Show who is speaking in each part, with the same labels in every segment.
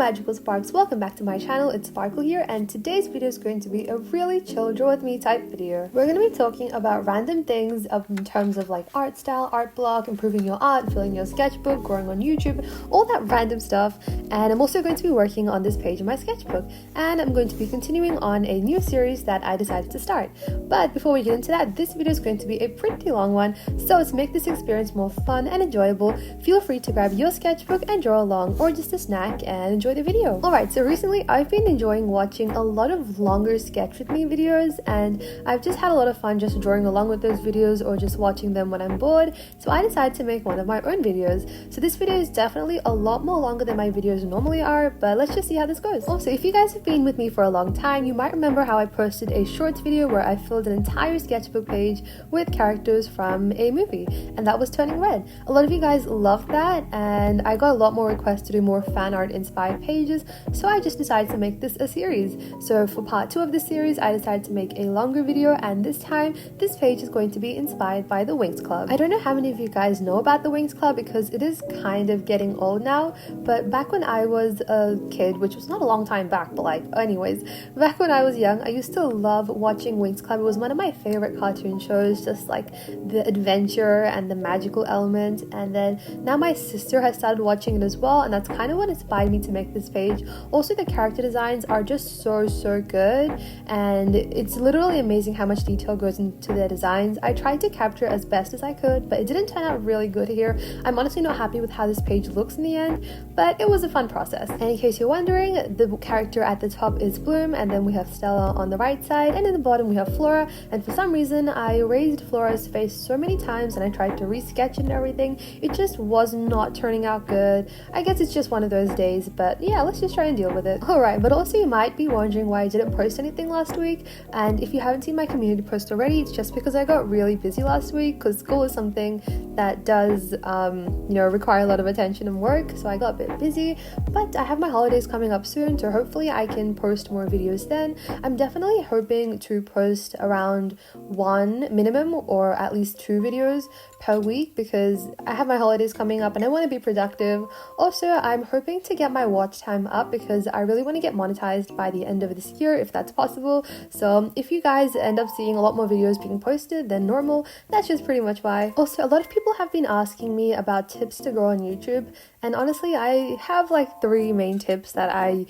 Speaker 1: magical sparks, welcome back to my channel. It's Sparkle here, and today's video is going to be a really chill draw with me type video. We're going to be talking about random things in terms of like art style, art block, improving your art, filling your sketchbook, growing on YouTube, all that random stuff. And I'm also going to be working on this page in my sketchbook, and I'm going to be continuing on a new series that I decided to start. But before we get into that, this video is going to be a pretty long one, so to make this experience more fun and enjoyable, feel free to grab your sketchbook and draw along, or just a snack and enjoy the video. Alright, so recently I've been enjoying watching a lot of longer sketch with me videos, and I've just had a lot of fun just drawing along with those videos or just watching them when I'm bored, so I decided to make one of my own videos. So this video is definitely a lot more longer than my videos normally are, but let's just see how this goes. Also, if you guys have been with me for a long time, you might remember how I posted a shorts video where I filled an entire sketchbook page with characters from a movie, and that was Turning Red. A lot of you guys loved that, and I got a lot more requests to do more fan art inspired pages, so I just decided to make this a series. So for part 2 of this series, I decided to make a longer video, and this time this page is going to be inspired by the Winx Club. I don't know how many of you guys know about the Winx Club because it is kind of getting old now, but back when I was a kid, which was not a long time back, but like anyways, back when I was young, I used to love watching Winx Club. It was one of my favorite cartoon shows, just like the adventure and the magical element. And then now my sister has started watching it as well, and that's kind of what inspired me to make this page. Also, the character designs are just so good, and it's literally amazing how much detail goes into their designs. I tried to capture as best as I could, but it didn't turn out really good here. I'm honestly not happy with how this page looks in the end, but it was a fun process. And in case you're wondering, the character at the top is Bloom, and then we have Stella on the right side, and in the bottom we have Flora. And for some reason I erased Flora's face so many times, and I tried to resketch it and everything. It just was not turning out good. I guess it's just one of those days, but yeah, let's just try and deal with it. Alright, but also you might be wondering why I didn't post anything last week, and if you haven't seen my community post already, it's just because I got really busy last week, because school is something that does require a lot of attention and work, so I got a bit busy. But I have my holidays coming up soon, so hopefully I can post more videos then. I'm definitely hoping to post around 1 minimum or at least 2 videos per week, because I have my holidays coming up and I want to be productive. Also, I'm hoping to get my watch time up because I really want to get monetized by the end of this year, if that's possible. So if you guys end up seeing a lot more videos being posted than normal, that's just pretty much why. Also, a lot of people have been asking me about tips to grow on YouTube, and honestly I have like 3 main tips that I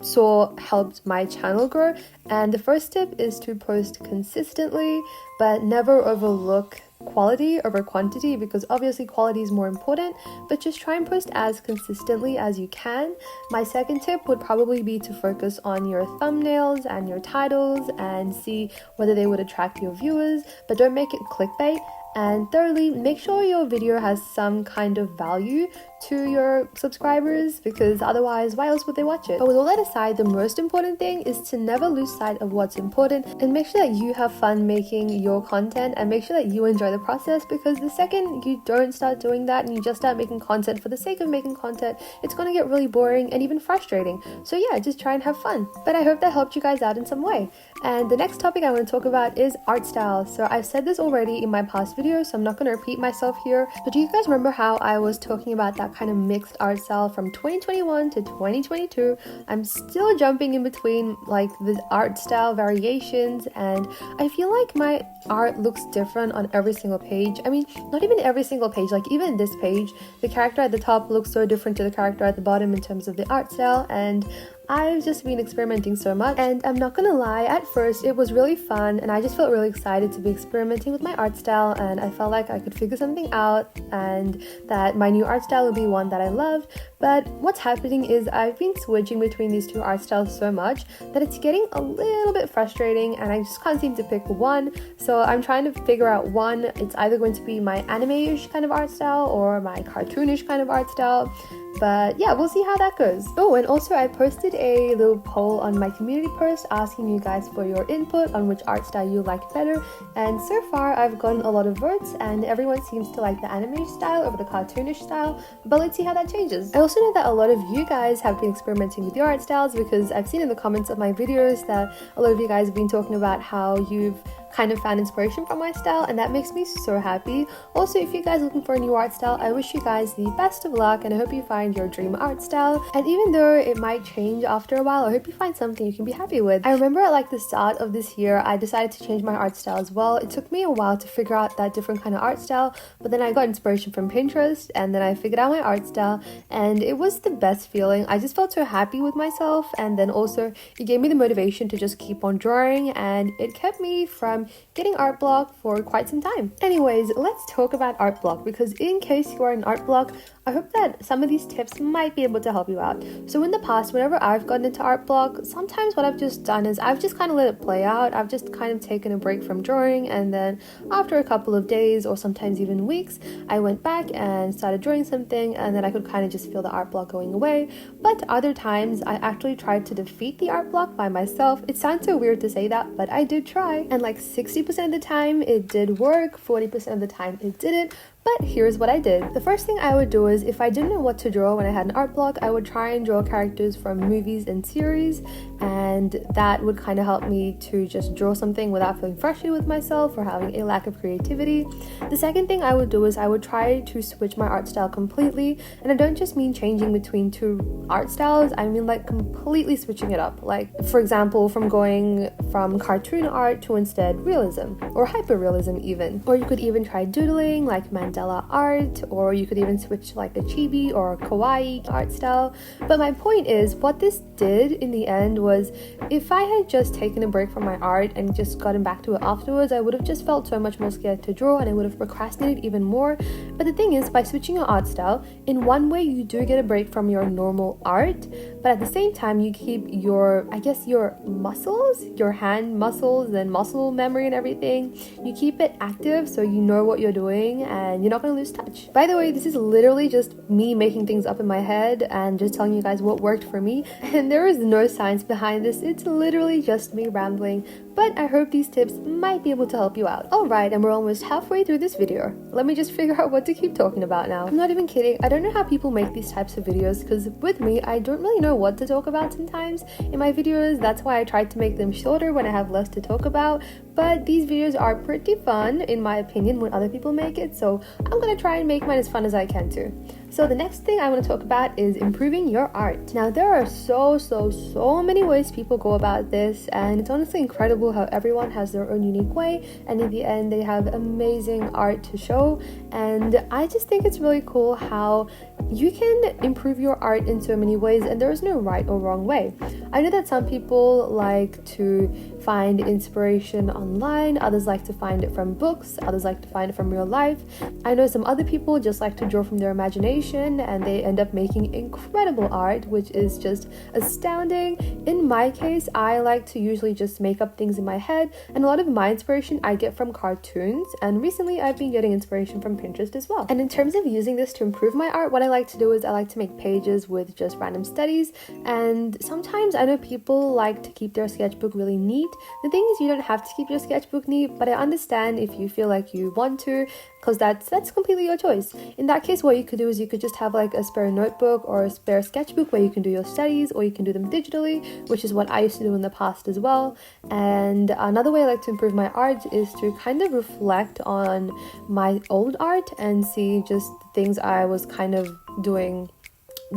Speaker 1: saw helped my channel grow. And the first tip is to post consistently, but never overlook quality over quantity, because obviously quality is more important, but just try and post as consistently as you can. My second tip would probably be to focus on your thumbnails and your titles and see whether they would attract your viewers, but don't make it clickbait. And thirdly, make sure your video has some kind of value to your subscribers, because otherwise why else would they watch it? But with all that aside, the most important thing is to never lose sight of what's important, and make sure that you have fun making your content, and make sure that you enjoy the process, because the second you don't start doing that and you just start making content for the sake of making content, it's going to get really boring and even frustrating. So yeah, just try and have fun. But I hope that helped you guys out in some way. And the next topic I want to talk about is art style. So I've said this already in my past videos, so I'm not going to repeat myself here, but do you guys remember how I was talking about that kind of mixed art style from 2021 to 2022? I'm still jumping in between like the art style variations, and I feel like my art looks different on every single page. I mean, not even every single page, like even this page, the character at the top looks so different to the character at the bottom in terms of the art style, and I've just been experimenting so much. And I'm not gonna lie, at first it was really fun and I just felt really excited to be experimenting with my art style, and I felt like I could figure something out and that my new art style would be one that I love. But what's happening is I've been switching between these 2 art styles so much that it's getting a little bit frustrating, and I just can't seem to pick one. So I'm trying to figure out one. It's either going to be my anime-ish kind of art style or my cartoonish kind of art style. But yeah, we'll see how that goes. Oh, and also I posted a little poll on my community post asking you guys for your input on which art style you like better, and so far I've gotten a lot of votes, and everyone seems to like the anime style over the cartoonish style, but let's see how that changes. I also know that a lot of you guys have been experimenting with your art styles, because I've seen in the comments of my videos that a lot of you guys have been talking about how you've kind of found inspiration from my style, and that makes me so happy. Also, if you guys are looking for a new art style, I wish you guys the best of luck, and I hope you find find your dream art style. And even though it might change after a while, I hope you find something you can be happy with. I remember at like the start of this year, I decided to change my art style as well. It took me a while to figure out that different kind of art style, but then I got inspiration from Pinterest and then I figured out my art style, and it was the best feeling. I just felt so happy with myself, and then also it gave me the motivation to just keep on drawing, and it kept me from getting art block for quite some time. Anyways, let's talk about art block, because in case you are in art block, I hope that some of these tips might be able to help you out. So in the past, whenever I've gotten into art block, sometimes what I've just done is I've just kind of let it play out. I've just kind of taken a break from drawing, and then after a couple of days or sometimes even weeks, I went back and started drawing something, and then I could kind of just feel the art block going away. But other times, I actually tried to defeat the art block by myself. It sounds so weird to say that, but I did try. And like 60% of the time, it did work. 40% of the time, it didn't. But here's what I did. The first thing I would do is, if I didn't know what to draw when I had an art block, I would try and draw characters from movies and series, and that would kind of help me to just draw something without feeling frustrated with myself or having a lack of creativity. The second thing I would do is I would try to switch my art style completely, and I don't just mean changing between two art styles, I mean like completely switching it up. Like, for example, from going from cartoon art to instead realism or hyperrealism even. Or you could even try doodling, like mandala art, or you could even switch like a chibi or kawaii art style. But my point is, what this did in the end was, if I had just taken a break from my art and just gotten back to it afterwards, I would have just felt so much more scared to draw, and I would have procrastinated even more. But the thing is, by switching your art style, in one way you do get a break from your normal art, but at the same time you keep your, I guess, your muscles, your hand muscles and muscle memory and everything, you keep it active so you know what you're doing and you're not going to lose touch. By the way, this is literally just me making things up in my head and just telling you guys what worked for me, and there is no science behind this. It's literally just me rambling, but I hope these tips might be able to help you out. Alright, and we're almost halfway through this video. Let me just figure out what to keep talking about now. I'm not even kidding. I don't know how people make these types of videos, because with me, I don't really know what to talk about sometimes in my videos. That's why I tried to make them shorter when I have less to talk about. But these videos are pretty fun, in my opinion, when other people make it, so I'm gonna try and make mine as fun as I can too. So the next thing I want to talk about is improving your art. Now, there are so many ways people go about this, and it's honestly incredible how everyone has their own unique way, and in the end they have amazing art to show. And I just think it's really cool how you can improve your art in so many ways, and there is no right or wrong way. I know that some people like to find inspiration online, others like to find it from books, others like to find it from real life. I know some other people just like to draw from their imagination, and they end up making incredible art, which is just astounding. In my case, I like to usually just make up things in my head, and a lot of my inspiration I get from cartoons, and recently I've been getting inspiration from Pinterest as well. And in terms of using this to improve my art, what I like to do is I like to make pages with just random studies, and sometimes I know people like to keep their sketchbook really neat. The thing is, you don't have to keep your sketchbook neat, but I understand if you feel like you want to, because that's completely your choice. In that case, what you could do is you could just have like a spare notebook or a spare sketchbook where you can do your studies, or you can do them digitally, which is what I used to do in the past as well. And another way I like to improve my art is to kind of reflect on my old art and see just things I was kind of doing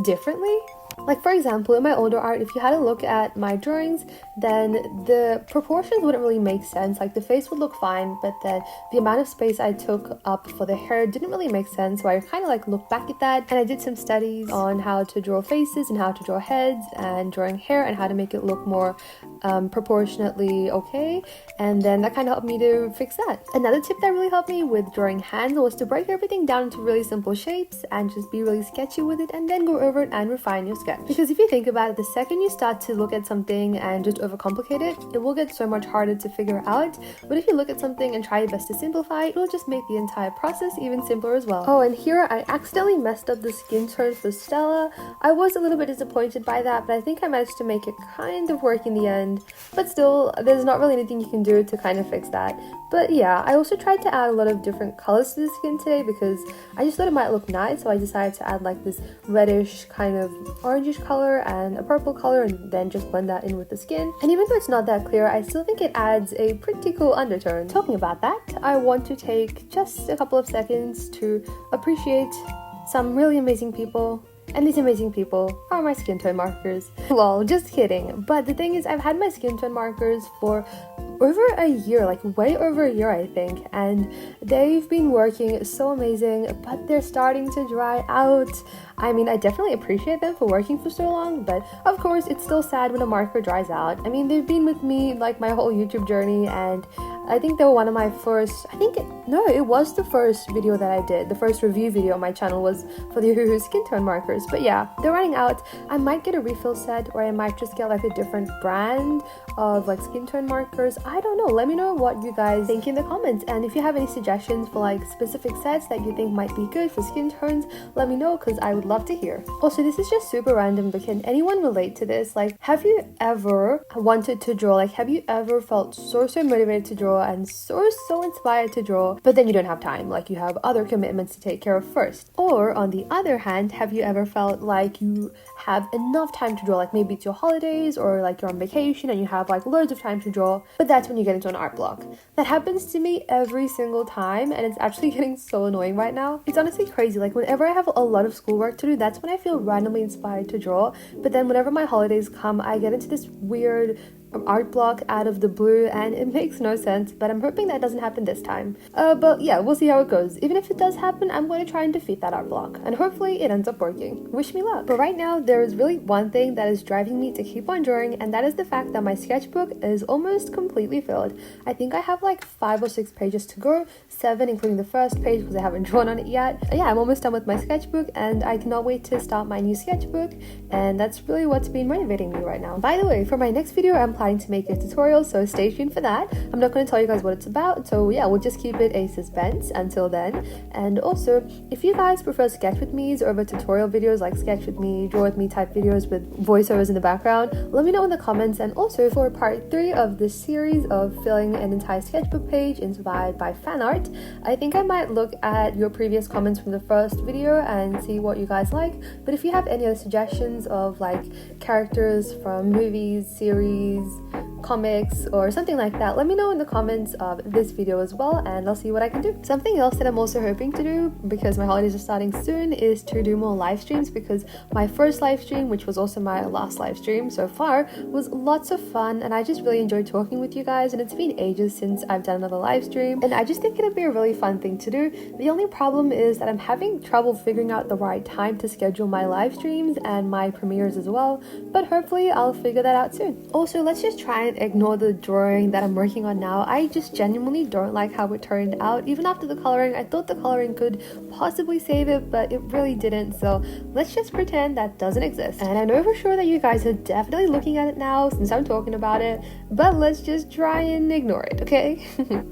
Speaker 1: differently. Like, for example, in my older art, if you had a look at my drawings, then the proportions wouldn't really make sense. Like, the face would look fine, but then the amount of space I took up for the hair didn't really make sense. So I kind of like looked back at that, and I did some studies on how to draw faces and how to draw heads and drawing hair and how to make it look more proportionately okay. And then that kind of helped me to fix that. Another tip that really helped me with drawing hands was to break everything down into really simple shapes and just be really sketchy with it, and then go over it and refine your sketch. Because if you think about it, the second you start to look at something and just overcomplicate it, it will get so much harder to figure out. But if you look at something and try your best to simplify, it will just make the entire process even simpler as well. Oh, and here I accidentally messed up the skin tone for Stella. I was a little bit disappointed by that, but I think I managed to make it kind of work in the end. But still, there's not really anything you can do to kind of fix that. But yeah, I also tried to add a lot of different colors to the skin today because I just thought it might look nice, so I decided to add like this reddish kind of orangish color and a purple color, and then just blend that in with the skin. And even though it's not that clear, I still think it adds a pretty cool undertone. Talking about that, I want to take just a couple of seconds to appreciate some really amazing people And these amazing people are my skin tone markers. Well, just kidding. But the thing is, I've had my skin tone markers for over a year, like way over a year I think, and they've been working so amazing, but they're starting to dry out. I mean, I definitely appreciate them for working for so long, but of course it's still sad when a marker dries out. I mean, they've been with me like my whole YouTube journey, and I think they were one of my first, it was the first video that I did. The first review video on my channel was for the Uhuhu skin tone markers. But yeah, they're running out. I might get a refill set, or I might just get like a different brand of like skin tone markers. I don't know. Let me know what you guys think in the comments, and if you have any suggestions for like specific sets that you think might be good for skin tones, let me know, because I would love to hear. Also, this is just super random, but can anyone relate to this? Like, have you ever wanted to draw? Like, have you ever felt so motivated to draw and so inspired to draw, but then you don't have time, like you have other commitments to take care of first? Or on the other hand, have you ever felt like you have enough time to draw, like maybe it's your holidays or like you're on vacation and you have like loads of time to draw, but that's when you get into an art block? That happens to me every single time, and it's actually getting so annoying right now. It's honestly crazy. Like, whenever I have a lot of schoolwork to do, that's when I feel randomly inspired to draw, but then whenever my holidays come, I get into this weird art block out of the blue, and it makes no sense, but I'm hoping that doesn't happen this time. But yeah, we'll see how it goes. Even if it does happen, I'm going to try and defeat that art block, and hopefully it ends up working. Wish me luck. But right now, there is really one thing that is driving me to keep on drawing, and that is the fact that my sketchbook is almost completely filled. I think I have like 5 or 6 pages to go, 7 including the first page because I haven't drawn on it yet. Yeah, I'm almost done with my sketchbook, and I cannot wait to start my new sketchbook, and that's really what's been motivating me right now. By the way, for my next video, I'm planning to make a tutorial, so stay tuned for that. I'm not going to tell you guys what it's about, so yeah, we'll just keep it a suspense until then. And also, if you guys prefer sketch with me's over tutorial videos like sketch with me, draw with me type videos with voiceovers in the background, let me know in the comments. And also, for part 3 of this series of filling an entire sketchbook page inspired by fan art, I think I might look at your previous comments from the first video and see what you guys like. But if you have any other suggestions of like characters from movies, series, comics, or something like that, let me know in the comments of this video as well, and I'll see what I can do. Something else that I'm also hoping to do, because my holidays are starting soon, is to do more live streams, because my first live stream, which was also my last live stream so far, was lots of fun, and I just really enjoyed talking with you guys, and it's been ages since I've done another live stream, and I just think it'd be a really fun thing to do. The only problem is that I'm having trouble figuring out the right time to schedule my live streams and my premieres as well, but hopefully I'll figure that out soon. Also, let's just try and ignore the drawing that I'm working on now. I just genuinely don't like how it turned out. Even after the coloring, I thought the coloring could possibly save it, but it really didn't, so let's just pretend that doesn't exist. And I know for sure that you guys are definitely looking at it now since I'm talking about it, but let's just try and ignore it, okay?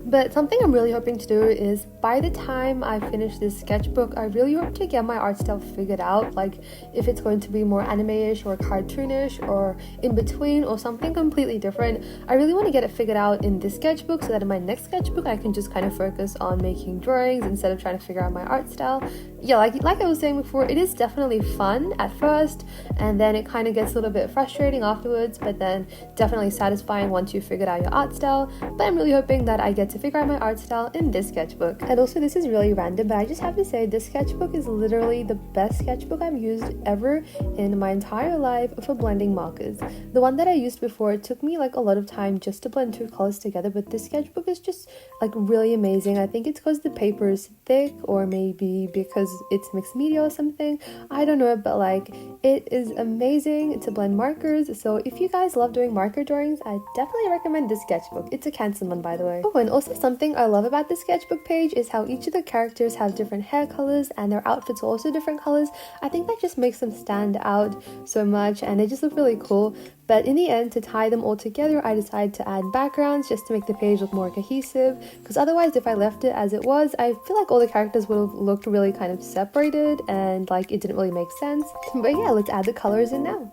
Speaker 1: But something I'm really hoping to do is, by the time I finish this sketchbook, I really hope to get my art style figured out, like if it's going to be more anime-ish or cartoonish or in between or something completely different. I really want to get it figured out in this sketchbook, so that in my next sketchbook I can just kind of focus on making drawings instead of trying to figure out my art style. Yeah, like I was saying before, it is definitely fun at first, and then it kind of gets a little bit frustrating afterwards, but then definitely satisfying once you've figured out your art style. But I'm really hoping that I get to figure out my art style in this sketchbook. And also, this is really random, but I just have to say, this sketchbook is literally the best sketchbook I've used ever in my entire life for blending markers. The one that I used before, it took me like a lot of time just to blend 2 colors together, but this sketchbook is just like really amazing. I think it's because the paper is thick, or maybe because it's mixed media or something, I don't know, but like it is amazing to blend markers. So if you guys love doing marker drawings, I definitely recommend this sketchbook. It's a Canson one, by the way. Oh, and also something I love about this sketchbook page is how each of the characters have different hair colors, and their outfits are also different colors. I think that just makes them stand out so much, and they just look really cool. But in the end, to tie them all together, I decided to add backgrounds just to make the page look more cohesive, because otherwise, if I left it as it was, I feel like all the characters would have looked really kind of separated, and like it didn't really make sense. But yeah, let's add the colors in now.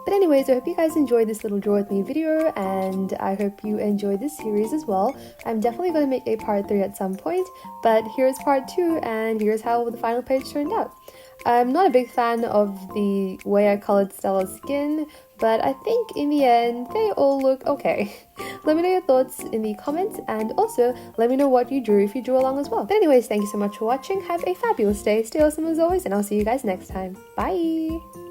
Speaker 1: But anyways, I hope you guys enjoyed this little draw with me video, and I hope you enjoyed this series as well. I'm definitely going to make a part 3 at some point, but here's part 2, and here's how the final page turned out. I'm not a big fan of the way I colored Stella's skin, but I think in the end they all look okay. Let me know your thoughts in the comments, and also let me know what you drew if you drew along as well. But anyways, thank you so much for watching. Have a fabulous day, stay awesome as always, and I'll see you guys next time. Bye!